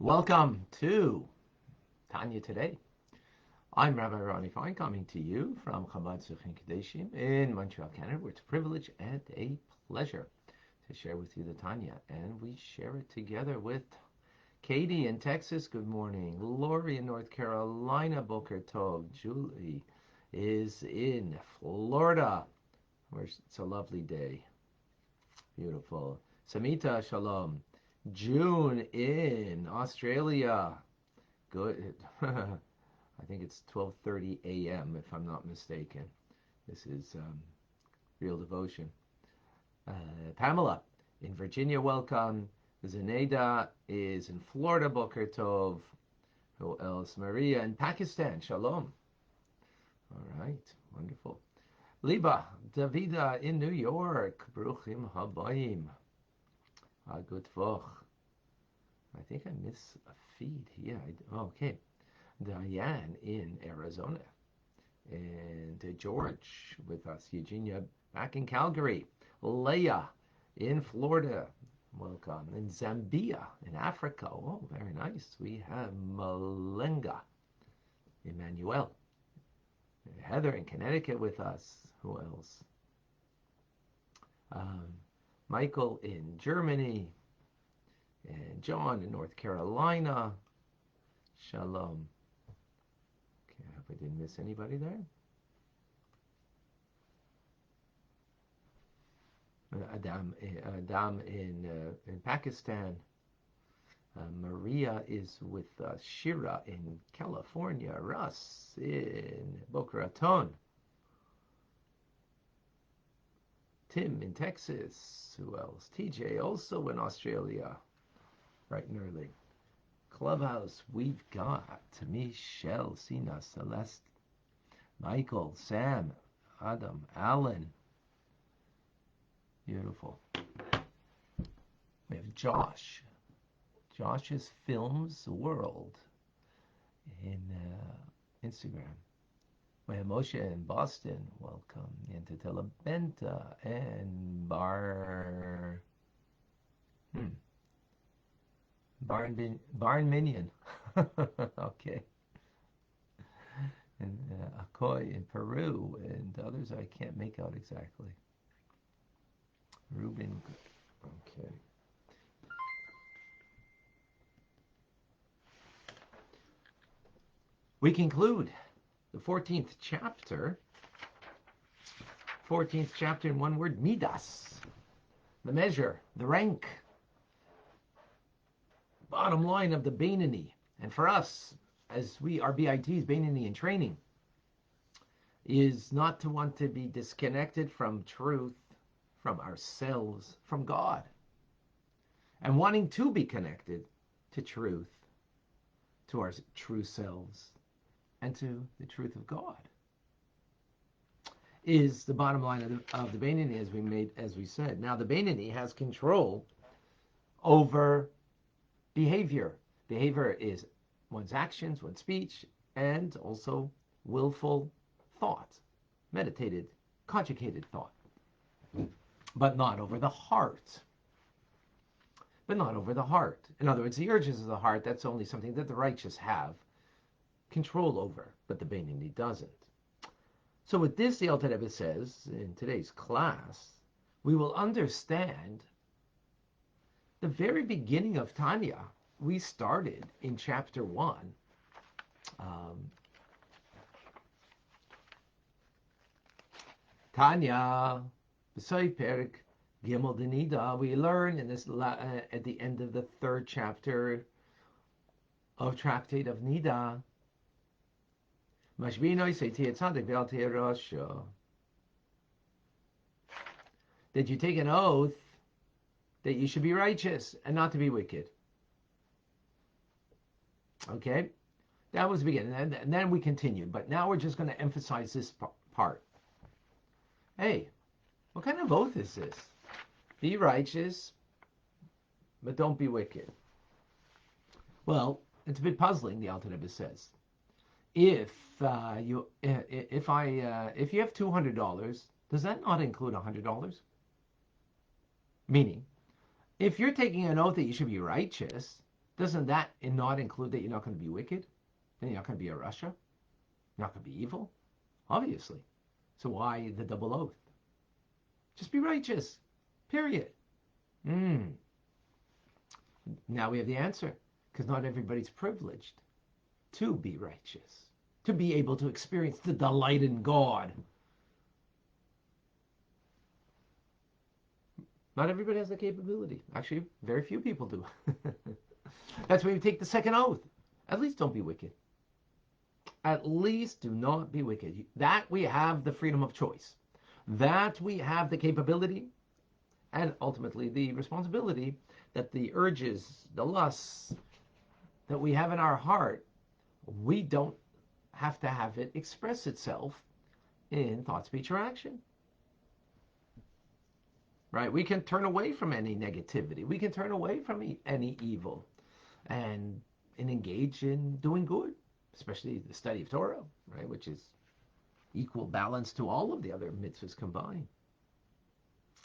Welcome to Tanya Today. I'm Rabbi Ronnie Fine, coming to you from Chabad Kadeshim in Montreal, Canada, where it's a privilege and a pleasure to share with you the Tanya. And we share it together with Katie in Texas. Good morning. Lori in North Carolina. Boker Tov. Julie is in Florida, where it's a lovely day. Beautiful. Samita, shalom. June in Australia. Good. I think it's 12:30 a.m. if I'm not mistaken. This is real devotion. Pamela in Virginia, welcome. Zeneda is in Florida, Boker Tov. Who else? Maria in Pakistan, shalom. All right, wonderful. Liba, Davida in New York, Bruchim Habayim. Good Voch. I think I miss a feed here. Okay. Diane in Arizona. And George with us. Eugenia back in Calgary. Leah in Florida. Welcome. In Zambia in Africa. Oh, very nice. We have Malenga. Emmanuel. Heather in Connecticut with us. Who else? Michael in Germany, and John in North Carolina. Shalom. Okay, I hope I didn't miss anybody there. Adam in Pakistan. Maria is with Shira in California. Russ in Boca Raton. Tim in Texas. Who else? TJ also in Australia. Bright and early. Clubhouse, we've got Michelle, Sina, Celeste, Michael, Sam, Adam, Alan. Beautiful. We have Josh. Josh's Films World in Instagram. We have Moshe in Boston. Welcome. Into Telebenta and Barn Minion. Okay. And Akoy in Peru and others I can't make out exactly. Ruben. Okay. We conclude the 14th chapter in one word, Midas, the measure, the rank, bottom line of the Beinoni. And for us, as we are BITs, Beinoni in training, is not to want to be disconnected from truth, from ourselves, from God, and wanting to be connected to truth, to our true selves, and to the truth of God, is the bottom line of the Beinoni, as we said. Now, the Beinoni has control over behavior. Behavior is one's actions, one's speech, and also willful thought, meditated, conjugated thought, but not over the heart. In other words, the urges of the heart, that's only something that the righteous have control over, but the Beinoni doesn't. So with this, the Alter Rebbe says, in today's class, we will understand the very beginning of Tanya. We started in chapter 1. Tanya, B'soi Perek Gimel Denida, we learn in this at the end of the 3rd chapter of Tractate of Nida, that you take an oath that you should be righteous and not to be wicked. Okay? That was the beginning. And then we continued. But now we're just going to emphasize this part. Hey, what kind of oath is this? Be righteous, but don't be wicked. Well, it's a bit puzzling, the Alter Rebbe says. If you have $200, does that not include $100? Meaning, if you're taking an oath that you should be righteous, Doesn't that not include that you're not going to be wicked? And you're not going to be a Russia? You're not going to be evil? Obviously. So why the double oath? Just be righteous. Period. Now we have the answer. Because not everybody's privileged to be righteous, to be able to experience the delight in God. Not everybody has the capability. Actually, very few people do. That's why you take the second oath. At least don't be wicked. At least do not be wicked. That we have the freedom of choice. That we have the capability and ultimately the responsibility that the urges, the lusts that we have in our heart, we don't have to have it express itself in thought, speech, or action. Right? We can turn away from any negativity. We can turn away from any evil and engage in doing good, especially the study of Torah, right? Which is equal balance to all of the other mitzvahs combined,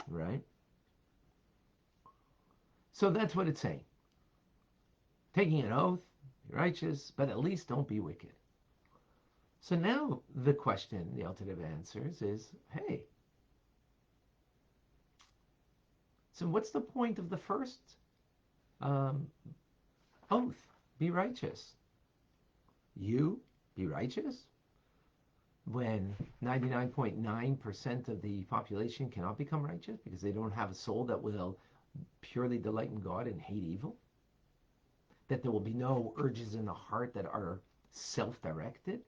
right? So that's what it's saying. Taking an oath, be righteous, but at least don't be wicked. So now the question the alternative answers is, hey, so what's the point of the first oath? Be righteous. You be righteous when 99.9% of the population cannot become righteous because they don't have a soul that will purely delight in God and hate evil? That there will be no urges in the heart that are self-directed?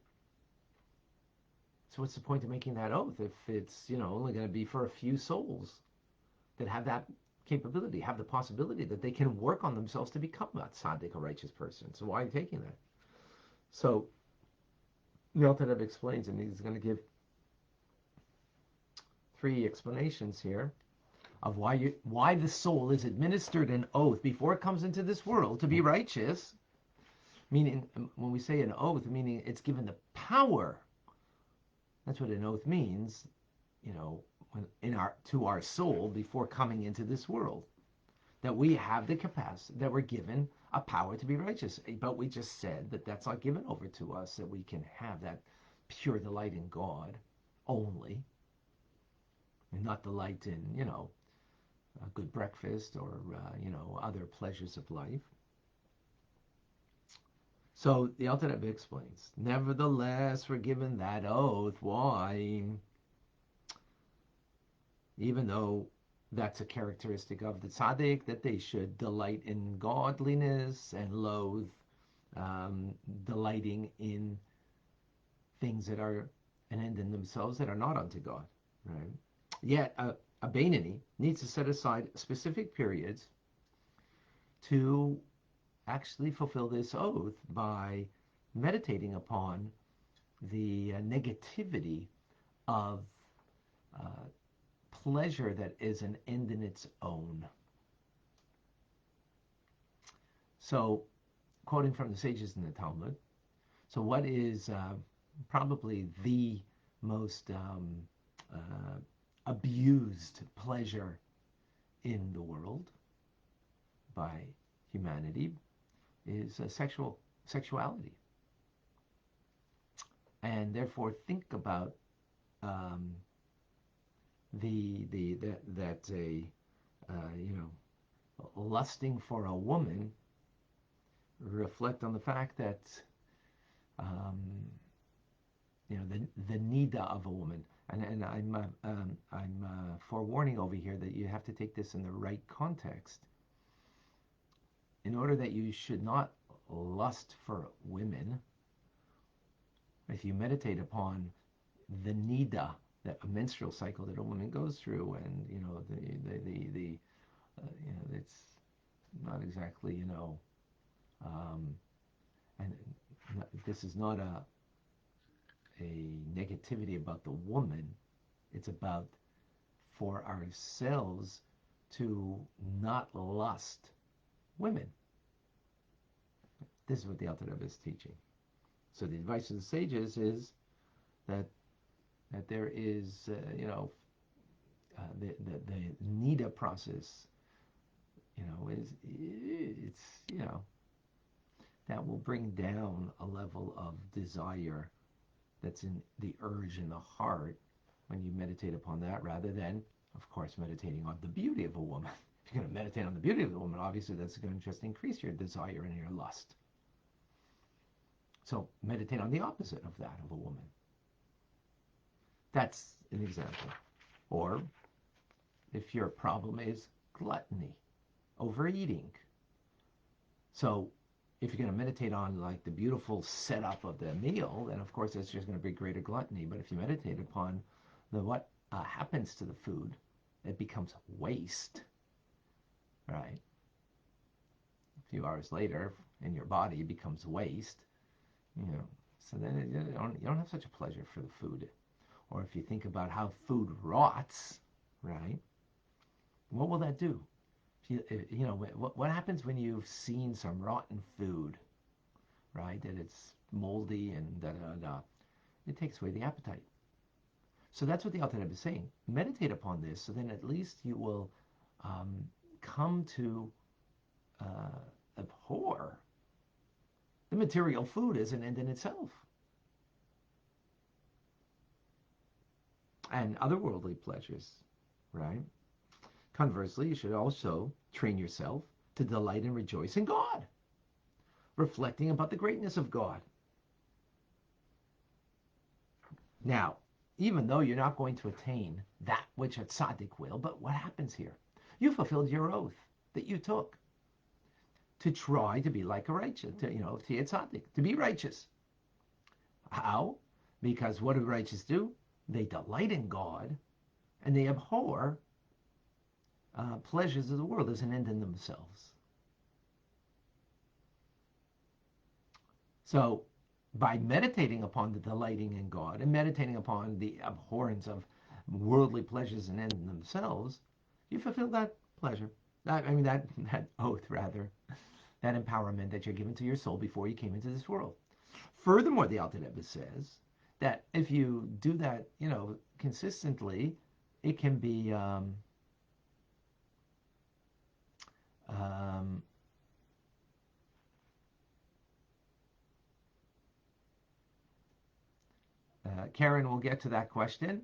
So what's the point of making that oath if it's, only going to be for a few souls that have that capability, have the possibility that they can work on themselves to become a tzaddik, a righteous person? So why are you taking that? So the Alter Rebbe explains, and he's going to give 3 explanations here of why the soul is administered an oath before it comes into this world to be righteous. Meaning, when we say an oath, meaning it's given the power. That's what an oath means, to our soul before coming into this world. That we have the capacity, that we're given a power to be righteous. But we just said that that's not given over to us, that we can have that pure delight in God only, and not delight in, a good breakfast or, other pleasures of life. So the Alter Rebbe explains, nevertheless, we're given that oath. Why? Even though that's a characteristic of the tzaddik, that they should delight in godliness and loathe delighting in things that are an end in themselves that are not unto God, right? Yet a Beinoni needs to set aside specific periods to actually fulfill this oath by meditating upon the negativity of pleasure that is an end in its own. So, quoting from the sages in the Talmud, so what is probably the most abused pleasure in the world by humanity is sexuality. And therefore think about lusting for a woman, reflect on the fact that the nida of a woman, and I'm forewarning over here that you have to take this in the right context. In order that you should not lust for women, if you meditate upon the nida, that a menstrual cycle that a woman goes through, and it's not exactly and this is not a negativity about the woman. It's about for ourselves to not lust women. This is what the Alter Rebbe is teaching. So the advice of the sages is that there is, the nida process, it's that will bring down a level of desire that's in the urge in the heart when you meditate upon that, rather than, of course, meditating on the beauty of a woman. If you're going to meditate on the beauty of a woman, obviously that's going to just increase your desire and your lust. So meditate on the opposite of that of a woman. That's an example. Or if your problem is gluttony, overeating. So if you're going to meditate on like the beautiful setup of the meal, then of course that's just going to be greater gluttony. But if you meditate upon what happens to the food, it becomes waste, right? A few hours later, in your body, it becomes waste, So then you don't have such a pleasure for the food. Or if you think about how food rots, right? What will that do? What happens when you've seen some rotten food, right? That it's moldy and da-da-da. It takes away the appetite. So that's what the Alter Rebbe is saying. Meditate upon this, so then at least you will come to abhor the material food as an end in itself. And otherworldly pleasures, right? Conversely, you should also train yourself to delight and rejoice in God, reflecting about the greatness of God. Now, even though you're not going to attain that which a tzaddik will, but what happens here? You fulfilled your oath that you took to try to be like a righteous, to be a tzaddik, to be righteous. How? Because what do righteous do? They delight in God, and they abhor pleasures of the world as an end in themselves. So, by meditating upon the delighting in God and meditating upon the abhorrence of worldly pleasures and end in themselves, you fulfill that pleasure. That oath, rather, that empowerment that you're given to your soul before you came into this world. Furthermore, the Alter Rebbe says that if you do that, consistently, it can be Karen will get to that question.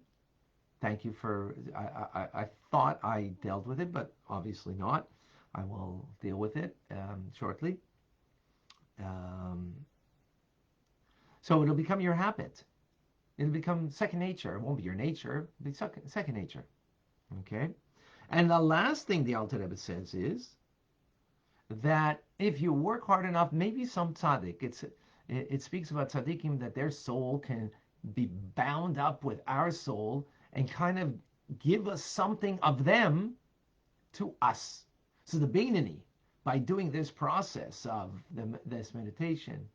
Thank you for, I thought I dealt with it, but obviously not. I will deal with it shortly. So it'll become your habit. It'll become second nature. It won't be your nature, it'll be second nature. Okay? And the last thing the Alter Rebbe says is that if you work hard enough, maybe some tzaddik, it speaks about tzaddikim that their soul can be bound up with our soul and kind of give us something of them to us. So the Beinani, by doing this process of this meditation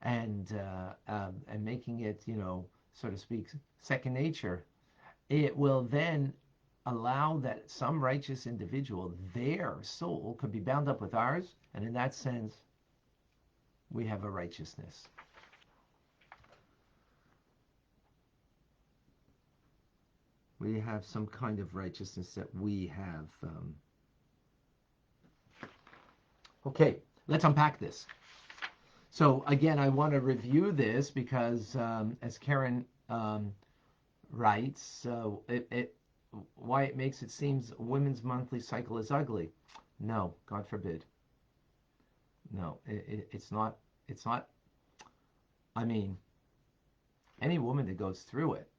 and making it, so to speak, second nature, it will then allow that some righteous individual, their soul could be bound up with ours, and in that sense, we have a righteousness. We have some kind of righteousness that we have. Okay, let's unpack this. So again, I want to review this because, as Karen writes, why it makes it seems women's monthly cycle is ugly. No, God forbid. No, it's not. It's not. I mean, any woman that goes through it,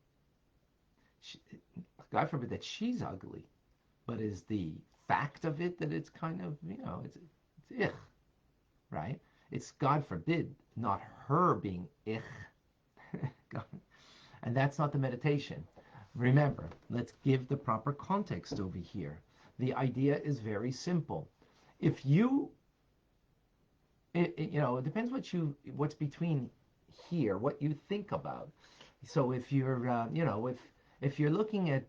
God forbid that she's ugly, but is the fact of it that it's kind of, it's right? It's God forbid, not her being and that's not the meditation. Remember, let's give the proper context over here. The idea is very simple. If you, it depends what's between here, what you think about. So if you're, if you're looking at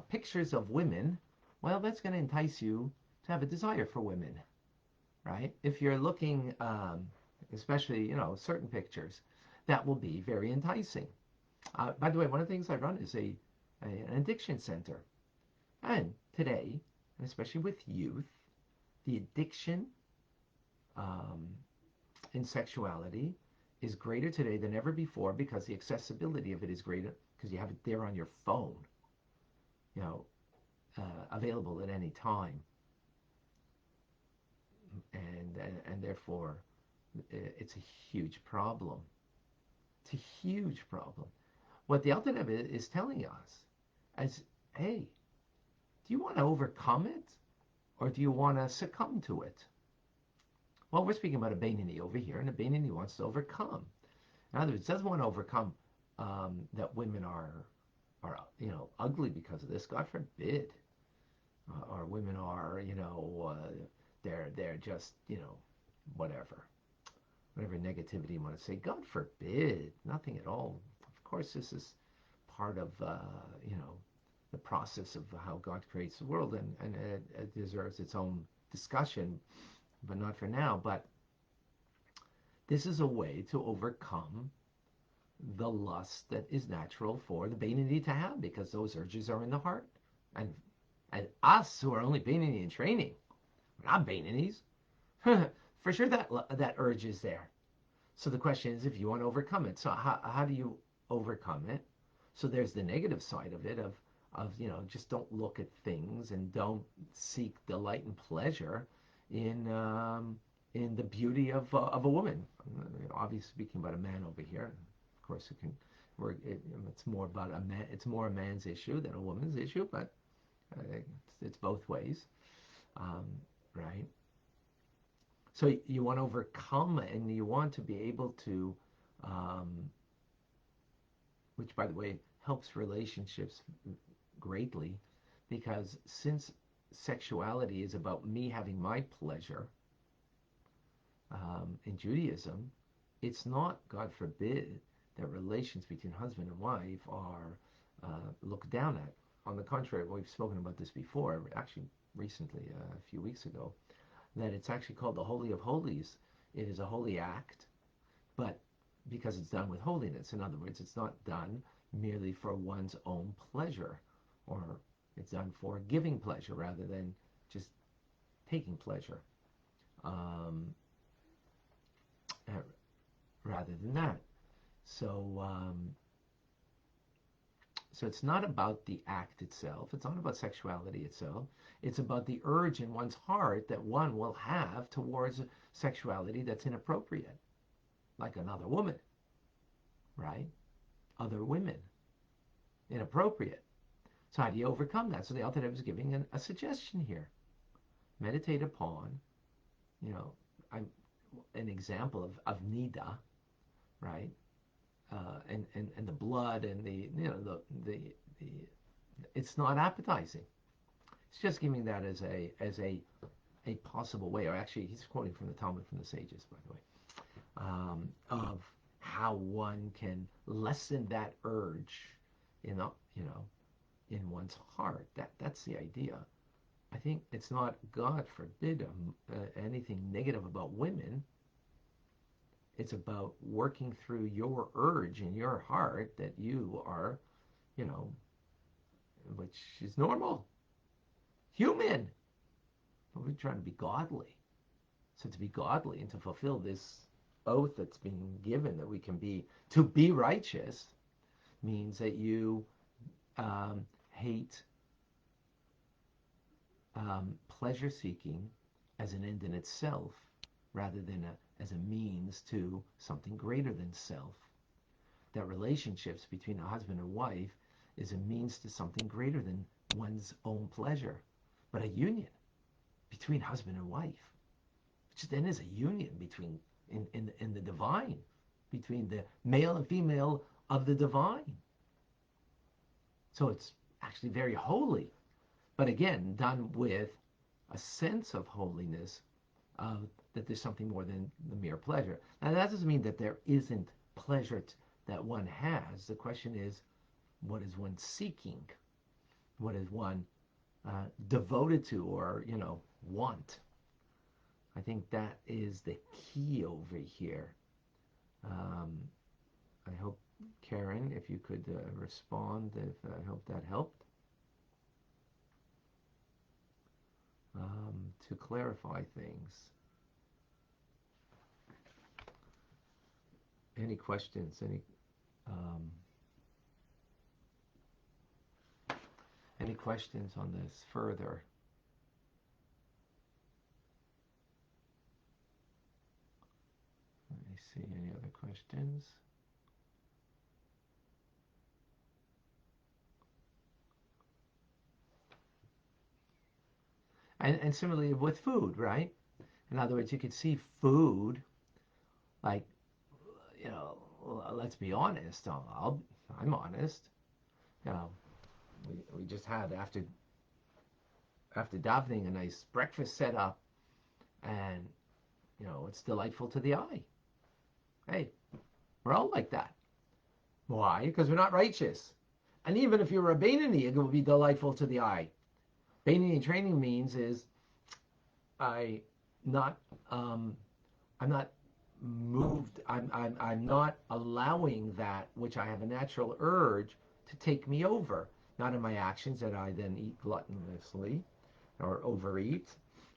pictures of women, well, that's going to entice you to have a desire for women, right? If you're looking, especially, certain pictures, that will be very enticing. By the way, one of the things I run is an addiction center. And today, and especially with youth, the addiction in sexuality is greater today than ever before because the accessibility of it is greater because you have it there on your phone, you know, available at any time, and therefore it's a huge problem. It's a huge problem. What the Alter Rebbe is telling us is, hey, do you want to overcome it or do you want to succumb to it? Well, we're speaking about a Beinoni over here, and a Beinoni wants to overcome. In other words, doesn't want to overcome that women are ugly because of this. God forbid. Or women are they're just whatever negativity you want to say. God forbid. Nothing at all. Of course, this is part of the process of how God creates the world, and it deserves its own discussion, but not for now. But this is a way to overcome the lust that is natural for the Beinoni to have, because those urges are in the heart. And us who are only Beinoni in training, we're not Beinonis. For sure that urge is there. So the question is, if you want to overcome it, so how do you overcome it? So there's the negative side of it, of just don't look at things and don't seek delight and pleasure in the beauty of a woman. Obviously speaking about a man over here. Of course, it's more about a man. It's more a man's issue than a woman's issue, but it's both ways, right? So you want to overcome, and you want to be able to, which by the way helps relationships greatly, because since sexuality is about me having my pleasure, in Judaism, it's not, God forbid, that relations between husband and wife are looked down at. On the contrary, we've spoken about this before, actually recently, a few weeks ago, that it's actually called the Holy of Holies. It is a holy act, but because it's done with holiness. In other words, it's not done merely for one's own pleasure, or it's done for giving pleasure rather than just taking pleasure. Rather than that. So it's not about the act itself. It's not about sexuality itself. It's about the urge in one's heart that one will have towards sexuality that's inappropriate, like another woman, right? Other women, inappropriate. So how do you overcome that? So the Alter Rebbe is giving a suggestion here. Meditate upon, an example of nida, right? And the blood and the it's not appetizing. It's just giving that as a possible way, or actually he's quoting from the Talmud, from the sages, by the way, of how one can lessen that urge in one's heart. That's the idea. I think it's not, God forbid, anything negative about women. It's about working through your urge in your heart that you are, which is normal, human. But we're trying to be godly. So to be godly and to fulfill this oath that's being given, that we can to be righteous, means that you hate pleasure seeking as an end in itself, rather than as a means to something greater than self. That relationships between a husband and wife is a means to something greater than one's own pleasure, but a union between husband and wife, which then is a union between in the divine, between the male and female of the divine. So it's actually very holy, but again, done with a sense of holiness, that there's something more than the mere pleasure. Now that doesn't mean that there isn't pleasure that one has. The question is, what is one seeking? What is one devoted to, or want? I think that is the key over here. I hope, Karen, if you could respond, I hope that helped. To clarify things. any questions? Um, any questions on this further? Let me see. Any other questions? And similarly with food, right? In other words, you could see food like, let's be honest. I'm honest. You know, we just had after davening a nice breakfast set up, and it's delightful to the eye. Hey, we're all like that. Why? Because we're not righteous. And even if you're a Beinoni, it will be delightful to the eye. Beinoni training means is I not I'm not moved. I'm not allowing that which I have a natural urge to take me over. Not in my actions that I then eat gluttonously or overeat,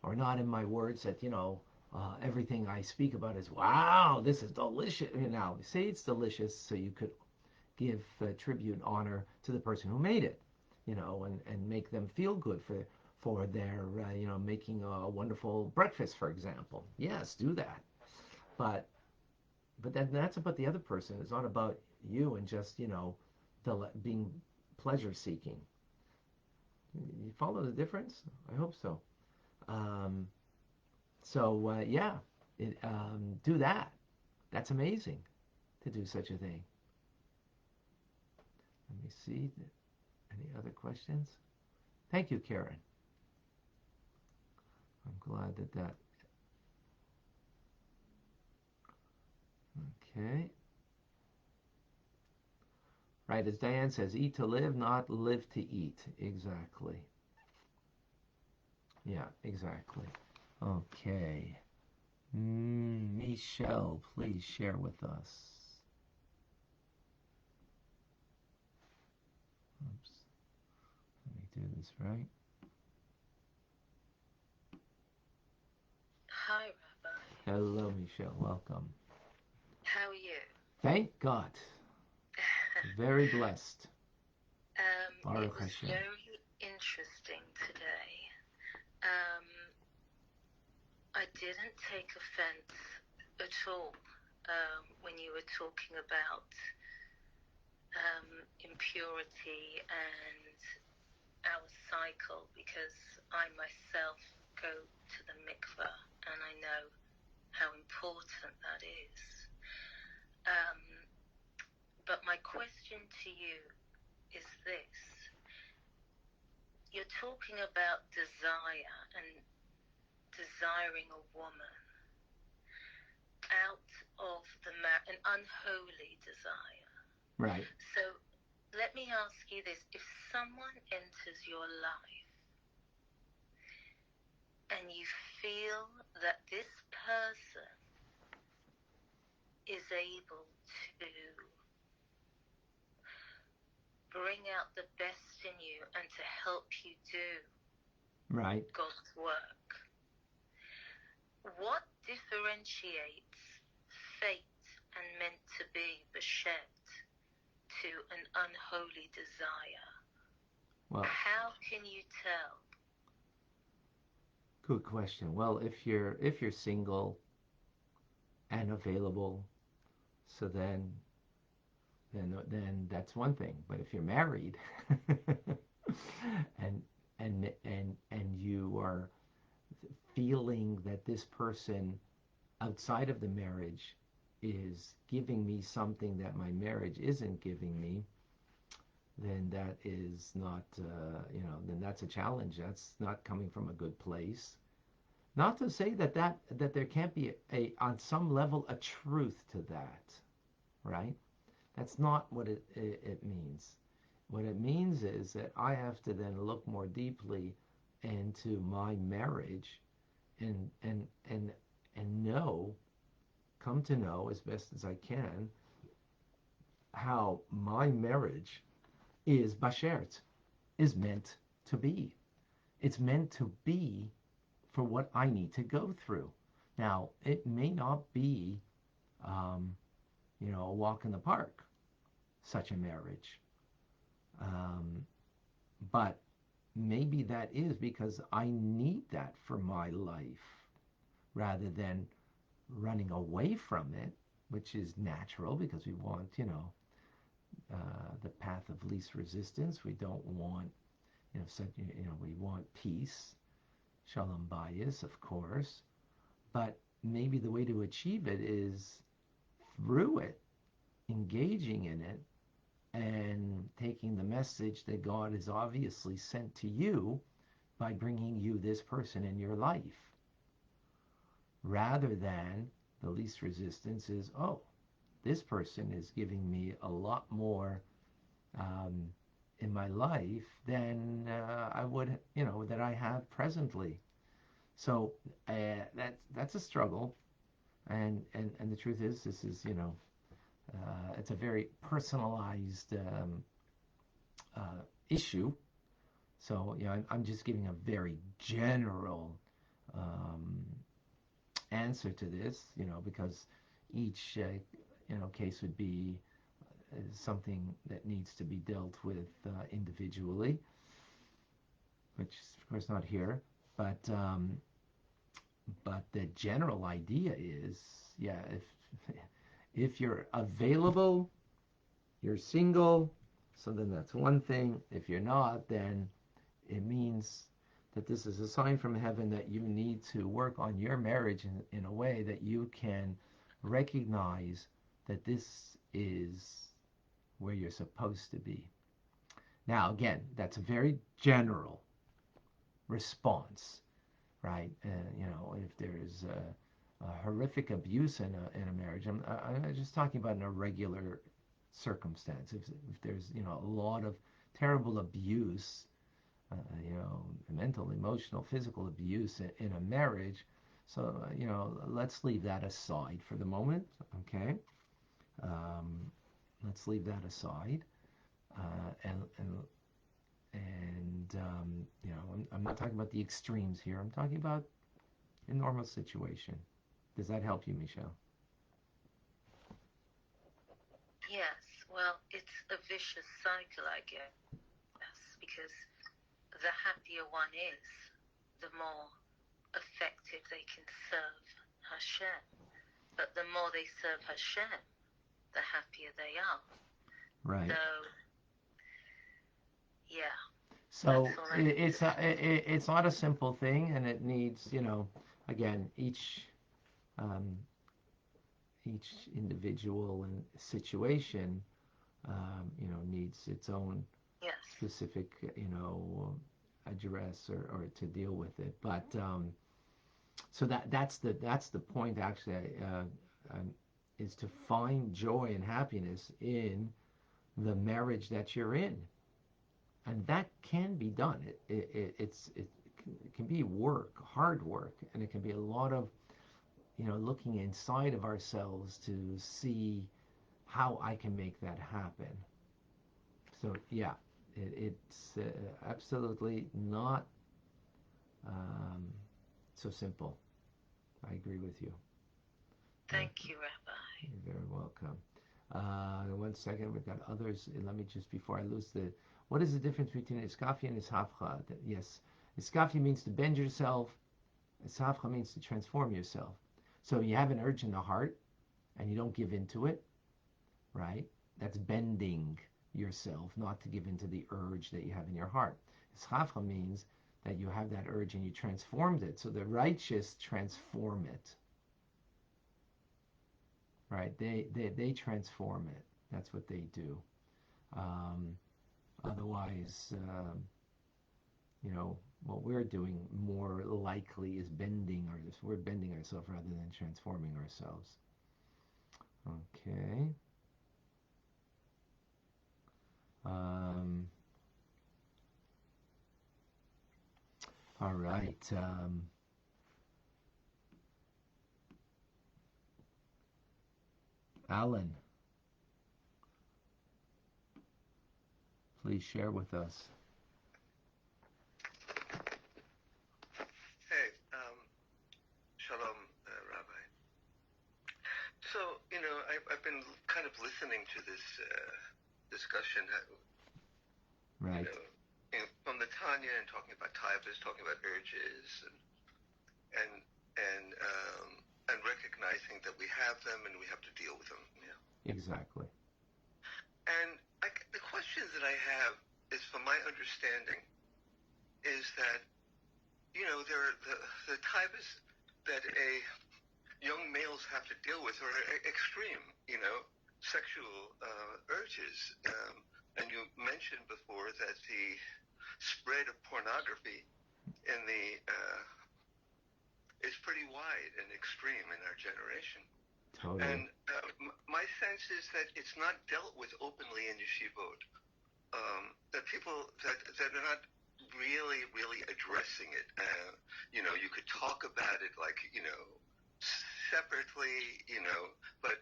or not in my words that everything I speak about is wow, this is delicious. Say it's delicious so you could give tribute, honor to the person who made it, and make them feel good for their making a wonderful breakfast, for example. Yes, do that. But then that's about the other person. It's not about you and just being pleasure seeking. You follow the difference? I hope so. Um, yeah, do that. That's amazing to do such a thing. Let me see. Any other questions? Thank you, Karen. I'm glad that. Okay. Right, as Diane says, eat to live, not live to eat. Exactly. Yeah, exactly. Okay. Michelle, please share with us. Oops. Let me do this right. Hi, Rabbi. Hello, Michelle. Welcome. How are you? Thank God. Very blessed. It Baruch was Hashem. very interesting today. Um, I didn't take offense at all when you were talking about impurity and our cycle, because I myself go to the mikveh and I know how important that is. But my question to you is this. You're talking about desire and desiring a woman out of an unholy desire. Right. So let me ask you this. If someone enters your life and you feel that this person is able to bring out the best in you and to help you do Right. God's work, what differentiates fate and meant to be Beshet to an unholy desire? Well, how can you tell? good question. Well, if you're single and available, so then that's one thing. But if you're married and and you are feeling that this person outside of the marriage is giving me something that my marriage isn't giving me, then that is not, then that's a challenge. That's not coming from a good place. Not to say that there can't be on some level a truth to that, right? That's not what it means. What it means is that I have to then look more deeply into my marriage and know, come to know as best as I can how my marriage is bashert, is meant to be. It's meant to be for what I need to go through. Now, it may not be um, a walk in the park, such a marriage. Um, but maybe that is because I need that for my life rather than running away from it, which is natural because we want, the path of least resistance. We don't want, we want peace, shalom bayis, of course. But maybe the way to achieve it is through it, engaging in it, and taking the message that God has obviously sent to you by bringing you this person in your life. Rather than the least resistance is, oh, this person is giving me a lot more in my life than I would, that I have presently. So that's a struggle, and the truth is, this is, it's a very personalized issue. So I'm just giving a very general um, answer to this, because each case would be something that needs to be dealt with individually, which is of course not here, but the general idea is, yeah, if you're available, you're single, so then that's one thing. If you're not, then it means that this is a sign from heaven that you need to work on your marriage in a way that you can recognize that this is where you're supposed to be. Now, again, that's a very general response, right? If there's a horrific abuse in a marriage, I'm just talking about in a regular circumstance. If there's, a lot of terrible abuse, mental, emotional, physical abuse in a marriage, so, let's leave that aside for the moment, okay? Um, let's leave that aside. I'm not talking about the extremes here. I'm talking about a normal situation. Does that help you, Michelle? Yes, well, it's a vicious cycle, I guess, because the happier one is, the more effective they can serve Hashem. But the more they serve Hashem, the happier they are. Right. So, yeah. So it's not a simple thing, and it needs, again, um, each individual and situation, needs its own yes. specific, address or to deal with it. But so that's the point actually, is to find joy and happiness in the marriage that you're in, and that can be done. It can be work, hard work, and it can be a lot of looking inside of ourselves to see how I can make that happen. So yeah, it's absolutely not so simple. I agree with you. Thank you, Rabbi. You're very welcome. 1 second, we've got others. Let me just, before I lose what is the difference between iskafi and ishafcha? Yes, iskafi means to bend yourself. Ishafcha means to transform yourself. So you have an urge in the heart and you don't give into it, right? That's bending yourself, not to give into the urge that you have in your heart. Ishafcha means that you have that urge and you transformed it. So the righteous transform it. Right? They transform it. That's what they do. Otherwise, what we're doing more likely is we're bending ourselves rather than transforming ourselves. Okay. All right. Alan, please share with us. Hey, shalom, Rabbi. So, I've been kind of listening to this discussion, Right. From the Tanya and talking about taivas, talking about urges, and recognizing that we have them and we have to deal with them. Exactly. And the question that I have is, from my understanding, is that there are the taivas that young males have to deal with are extreme, sexual urges. And you mentioned before that the spread of pornography is pretty wide and extreme in our generation. Totally. And my sense is that it's not dealt with openly in yeshivot. That people that are not really addressing it. You could talk about it like separately, but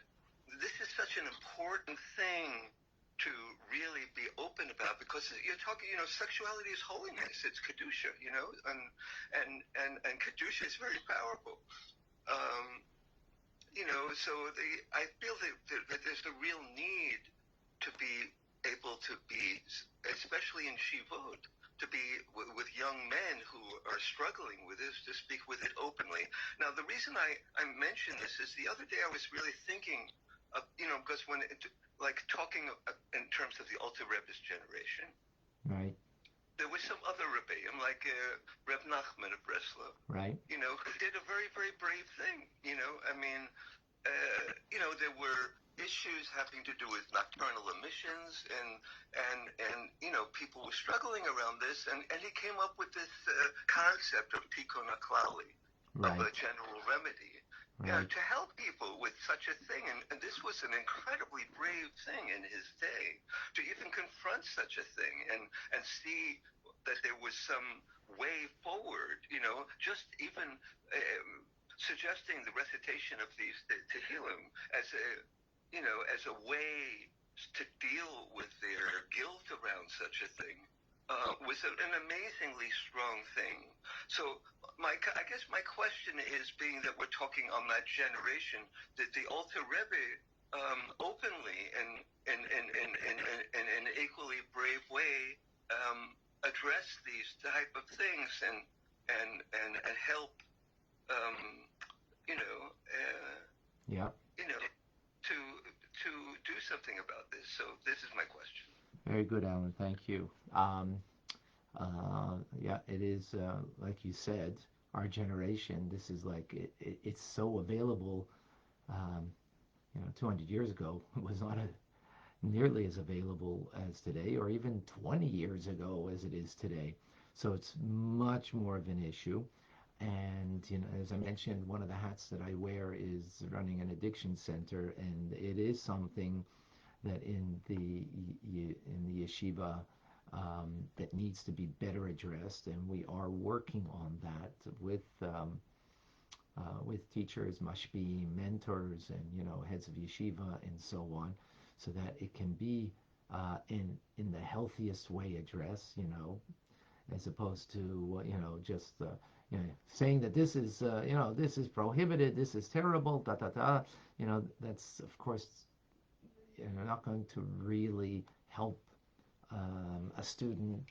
this is such an important thing to really be open about, because you're talking, sexuality is holiness, it's kedusha, and kedusha is very powerful. So I feel that there's a real need to be able to be, especially in shivot, to be with young men who are struggling with this, to speak with it openly. Now, the reason I mention this is the other day I was really thinking of, because when talking in terms of the Alter Rebbe's generation, right, there was some other Rebbeim, like Reb Nachman of Breslov, right, who did a very, very brave thing. There were issues having to do with nocturnal emissions, and people were struggling around this, and he came up with this concept of tikkun haklali, right, of a general remedy, right, to help people with such a thing. And this was an incredibly brave thing in his day, to even confront such a thing and see that there was some way forward, just even suggesting the recitation of these Tehillim as a way to deal with their guilt around such a thing was an amazingly strong thing. So I guess my question is, being that we're talking on that generation, that the Alter Rebbe openly and in an equally brave way address these type of things and help yeah, to do something about this. So this is my question. very good, Alan. Thank you. Yeah, it is like you said, our generation. This is like it's so available. 200 years ago, it was not nearly as available as today, or even 20 years ago as it is today. So it's much more of an issue. And as I mentioned, one of the hats that I wear is running an addiction center, and it is something that in the yeshiva that needs to be better addressed, and we are working on that with teachers, mashpim, mentors, and heads of yeshiva, and so on, so that it can be in the healthiest way addressed, as opposed to just saying that this is this is prohibited, this is terrible, da da da. That's of course not going to really help a student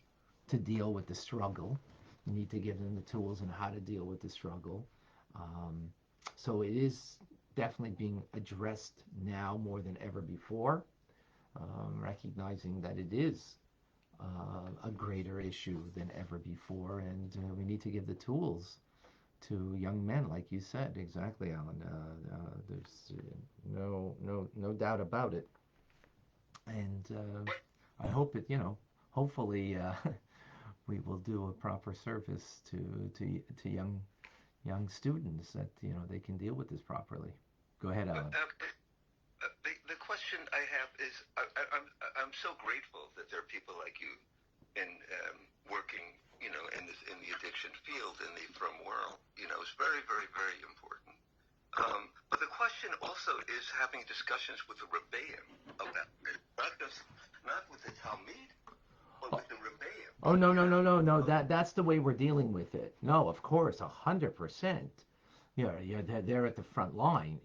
to deal with the struggle. You need to give them the tools on how to deal with the struggle. So it is definitely being addressed now more than ever before, recognizing that it is a greater issue than ever before, and we need to give the tools to young men, like you said. Exactly, Alan. There's no doubt about it, and I hope it. Hopefully, we will do a proper service to young students, that they can deal with this properly. Go ahead, Alan. The question I have is, I'm so grateful that there are people like you in working, in the addiction field in the frum world. It's very, very, very important. But the question also is having discussions with the Rebbeim about it, not with the Talmud, but with the Rebbeim. Oh, no. That's the way we're dealing with it. No, of course, 100%. Yeah, they're at the front line.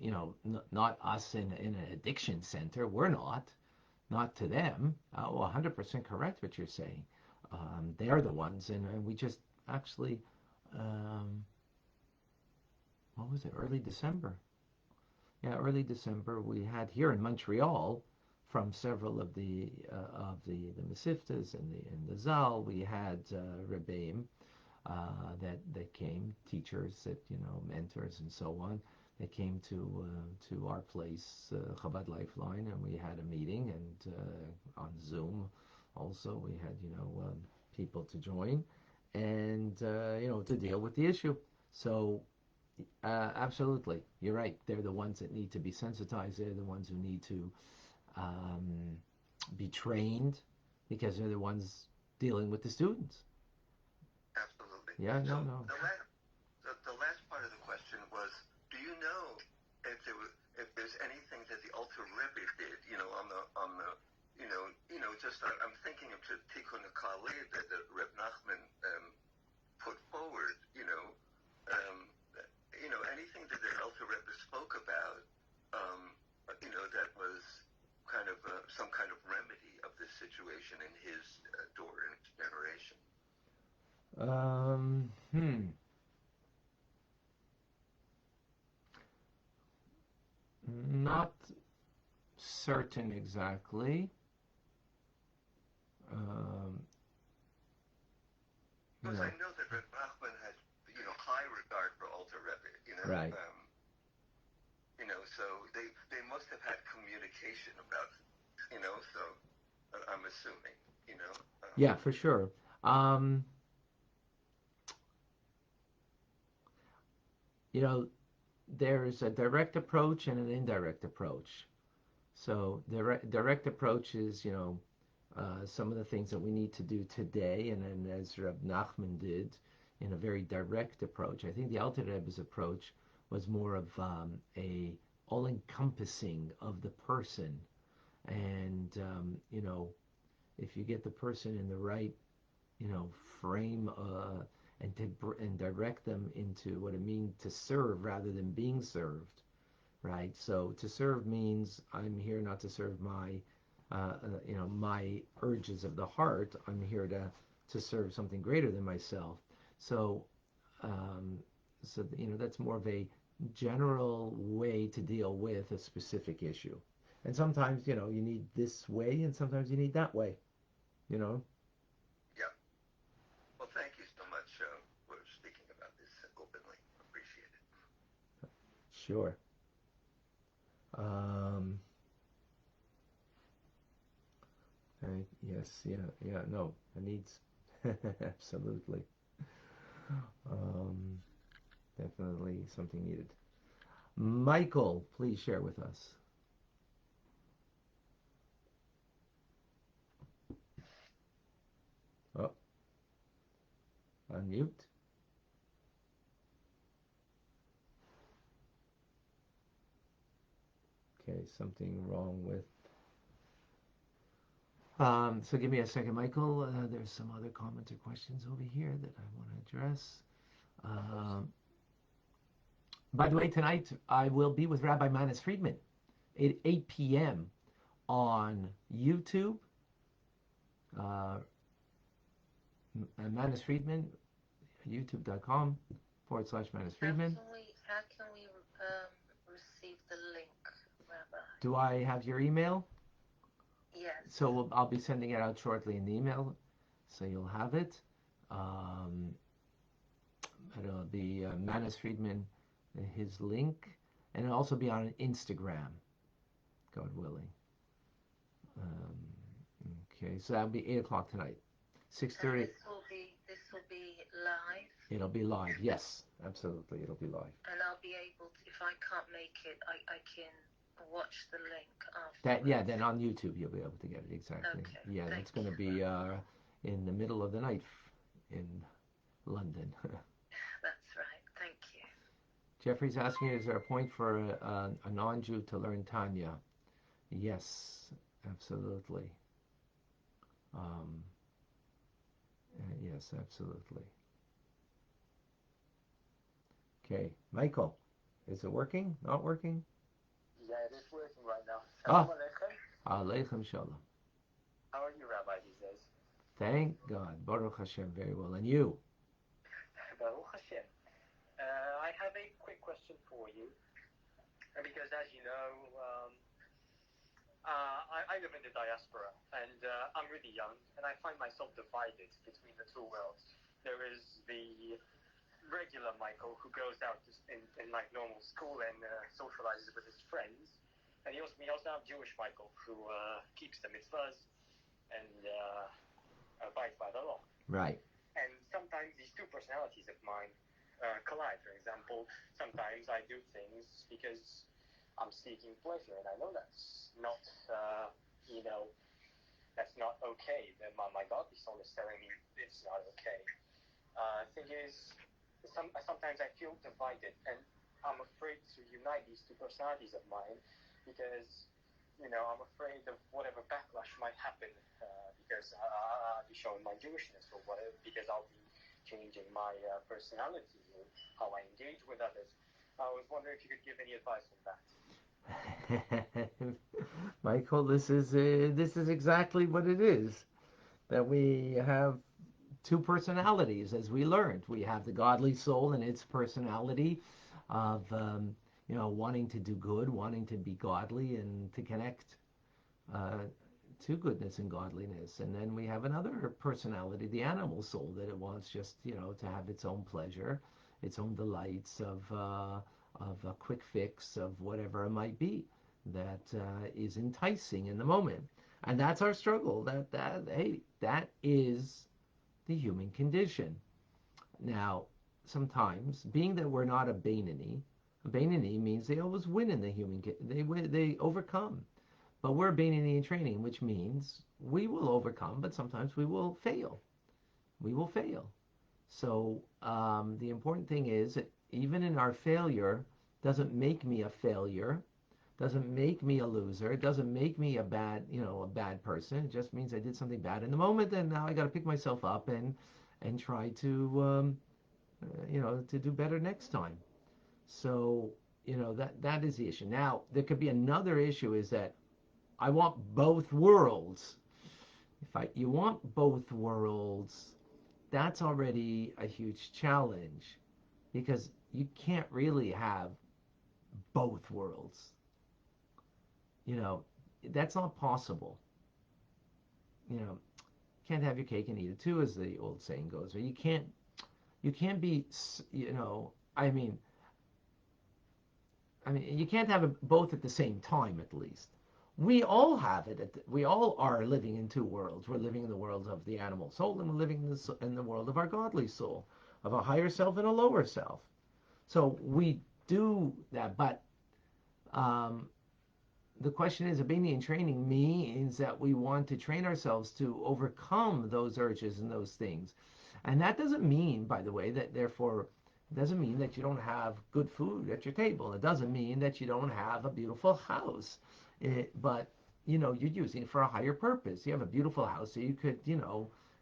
Not us in an addiction center. We're not to them. 100% correct what you're saying. They're the ones, and we just actually, um, what was it? Early December. Yeah, early December. We had here in Montreal, from several of the Mesivtas and the Zal, we had Rebbeim that came, teachers that mentors and so on. They came to our place, Chabad Lifeline, and we had a meeting, and on Zoom also we had people to join, and to deal with the issue. So absolutely, you're right. They're the ones that need to be sensitized. They're the ones who need to um, be trained because they're the ones dealing with the students. Absolutely. Yeah, So no. the last part of the question was, do you know if there's anything that the Alter Rebbe did, just I'm thinking of the Tikkun Kali that Reb Nachman put forward, anything that the Alter Rebbe spoke about, that was kind of some kind of remedy of this situation in his door and his generation. Um, hmm. Not certain exactly. Um, Because I know that Reb Nachman had, high regard for Alter Rebbe, right. So they must have had communication about, so I'm assuming, Yeah, for sure. Um, there's a direct approach and an indirect approach. So the direct approach is, some of the things that we need to do today, and then as Reb Nachman did, in a very direct approach. I think the Alter Rebbe's approach was more of a all-encompassing of the person, and if you get the person in the right, frame, and direct them into what it means to serve rather than being served, right? So to serve means I'm here not to serve my urges of the heart. I'm here to serve something greater than myself. So, um, that's more of a general way to deal with a specific issue. And sometimes, you need this way, and sometimes you need that way. You know. Yeah. Well, thank you so much for speaking about this openly. Appreciate it. Sure. Um, yes. Yeah. Yeah. No. It needs. Absolutely. Um, Definitely something needed. Michael, please share with us. Oh, unmute. Okay, something wrong with. So give me a second, Michael. There's some other comments or questions over here that I want to address. Um, by the way, tonight I will be with Rabbi Manis Friedman at 8 p.m. on YouTube. Manis Friedman, youtube.com/Manis Friedman. How can we receive the link, Rabbi? Do I have your email? Yes. So I'll be sending it out shortly in the email, so you'll have it. Um, it'll be Manis Friedman, his link, and it'll also be on Instagram, God willing. Okay, so that'll be 8 o'clock tonight. 6:30. This will be live. It'll be live. Yes, absolutely. It'll be live. And I'll be able to, if I can't make it, I can watch the link afterwards. Then on YouTube you'll be able to get it exactly. Okay. Yeah, it's going to be in the middle of the night in London. That's right. Thank you. Jeffrey's asking, is there a point for a non-Jew to learn Tanya? Yes, absolutely. Yes, absolutely. Okay, Michael, is it working? Not working? Yeah, it is working right now. Ah, Salam alaikum. Aleichem Shalom. How are you, Rabbi, these days? Thank God. Baruch Hashem, very well. And you? Baruch Hashem. I have a quick question for you. Because as you know, I live in the diaspora, and I'm really young, and I find myself divided between the two worlds. There is the regular Michael who goes out in like normal school and socializes with his friends, and we also have Jewish Michael who keeps the mitzvahs and abides by the law. Right. And sometimes these two personalities of mine collide. For example, sometimes I do things because I'm seeking pleasure, and I know that's not, that's not okay. That my godly soul is telling me it's not okay. Thing is, sometimes I feel divided, and I'm afraid to unite these two personalities of mine because, I'm afraid of whatever backlash might happen because I'll be showing my Jewishness or whatever, because I'll be changing my personality or how I engage with others. I was wondering if you could give any advice on that. Michael, this is exactly what it is. That we have two personalities, as we learned. We have the godly soul and its personality of wanting to do good, wanting to be godly, and to connect uh, to goodness and godliness. And then we have another personality, the animal soul, that it wants just to have its own pleasure, its own delights of a quick fix of whatever it might be that is enticing in the moment. And that's our struggle. That is the human condition. Now, sometimes, being that we're not a Beinoni means they always win in the human. They overcome. But we're Beinoni in training, which means we will overcome, but sometimes we will fail. We will fail. So the important thing is that even in our failure, doesn't make me a failure, doesn't make me a loser, it doesn't make me a bad person. It just means I did something bad in the moment, and now I got to pick myself up and try to do better next time. So that is the issue. Now there could be another issue, is that I want both worlds. If you want both worlds, that's already a huge challenge, because you can't really have both worlds. That's not possible. You know, can't have your cake and eat it too, as the old saying goes. Or you can't be, you can't have it both at the same time, at least. We all have it. We all are living in two worlds. We're living in the world of the animal soul, and we're living in the world of our godly soul, of a higher self and a lower self. So we do that, but the question is, Abinian training means that we want to train ourselves to overcome those urges and those things. And that doesn't mean, by the way, that therefore, it doesn't mean that you don't have good food at your table. It doesn't mean that you don't have a beautiful house. But, you're using it for a higher purpose. You have a beautiful house, so you could,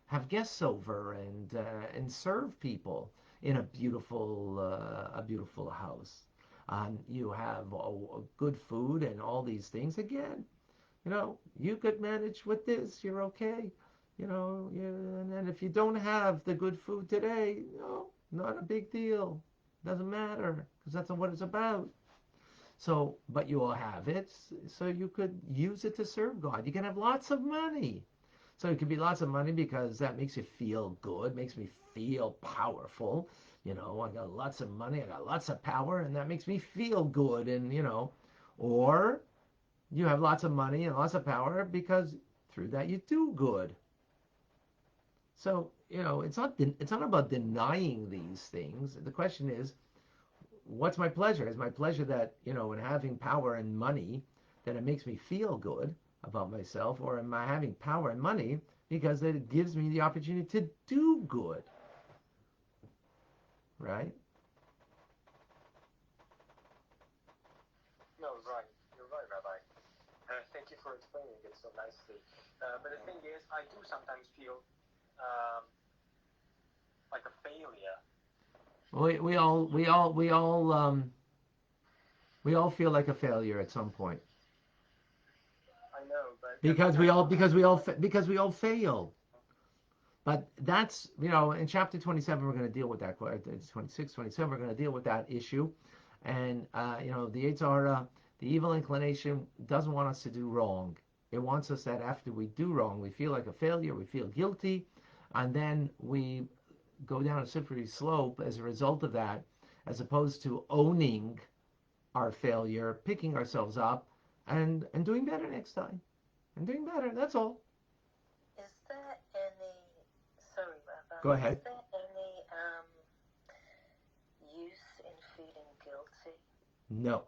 have guests over and serve people in a beautiful house. You have good food and all these things. Again, you could manage with this. You're okay. And then if you don't have the good food today, not a big deal. Doesn't matter, because that's not what it's about. So, but you will have it, so you could use it to serve God. You can have lots of money. So it could be lots of money because that makes you feel good, makes me feel powerful. I got lots of money, I got lots of power, and that makes me feel good. And, or you have lots of money and lots of power because through that you do good. So, it's not about denying these things. The question is, what's my pleasure? Is my pleasure that, in having power and money, that it makes me feel good about myself, or am I having power and money because it gives me the opportunity to do good? Right? No, right. You're right, Rabbi. Thank you for explaining it so nicely. But the thing is, I do sometimes feel like a failure we all feel like a failure at some point I know, but because we all fail. But that's, in chapter 27, we're going to deal with that. It's 26, 27, we're going to deal with that issue. And, the Yetzer Hara, the evil inclination, doesn't want us to do wrong. It wants us that after we do wrong, we feel like a failure, we feel guilty, and then we go down a slippery slope as a result of that, as opposed to owning our failure, picking ourselves up, and doing better next time. And doing better, that's all. Is there any, sorry, Rabbi, Go ahead. is there any use in feeling guilty? No.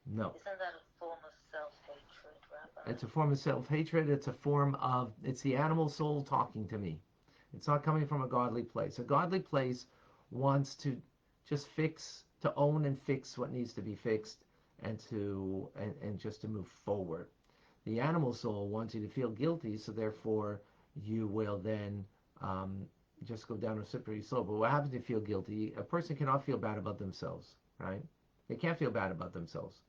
Isn't that a form of self-hatred, Rabbi? It's a form of self-hatred. It's the animal soul talking to me. It's not coming from a godly place. A godly place wants to just to own and fix what needs to be fixed, and just to move forward. The animal soul wants you to feel guilty, so therefore you will then just go down a slippery slope. But what happens if you feel guilty? A person cannot feel bad about themselves, right? They can't feel bad about themselves.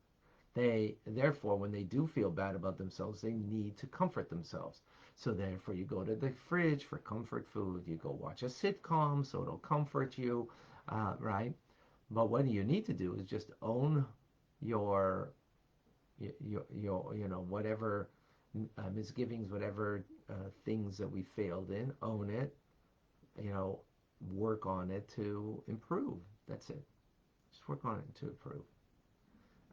Therefore, when they do feel bad about themselves, they need to comfort themselves. So therefore, you go to the fridge for comfort food. You go watch a sitcom, so it'll comfort you, right? But what you need to do is just own your whatever misgivings, whatever things that we failed in, own it, work on it to improve. That's it. Just work on it to improve.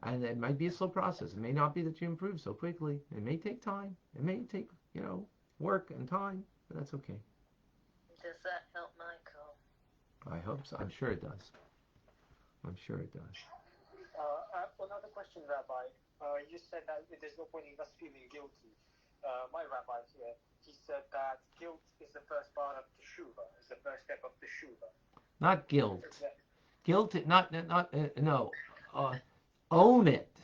And it might be a slow process. It may not be that you improve so quickly. It may take time. It may take, work and time, but that's okay. Does that help, Michael? I hope so. I'm sure it does. I'm sure it does. Another question, Rabbi. You said that there's no point in us feeling guilty. My rabbi here, he said that guilt is the first part of teshuva, is the first step of teshuva. Not guilt. Guilt, no. Own it.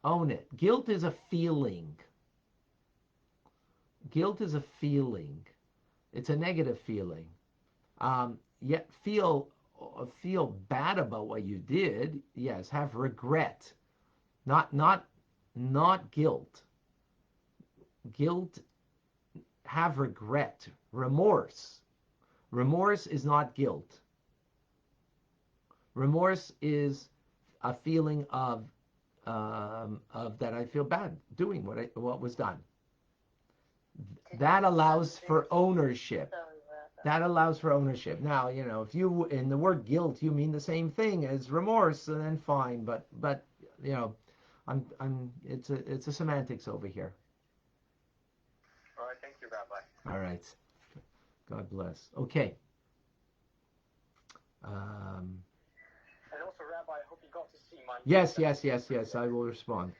Own it. Guilt is a feeling. Guilt is a feeling. It's a negative feeling. Yet feel bad about what you did. Yes, have regret. Not guilt. Guilt, have regret. Remorse. Remorse is not guilt. Remorse is a feeling of that I feel bad doing what was done. That allows for ownership. That allows for ownership. Now, if you in the word guilt you mean the same thing as remorse, then fine. But it's a semantics over here. All right, thank you, Rabbi. All right. God bless. Okay. And also, Rabbi, I hope you got to see my... Yes. I will respond.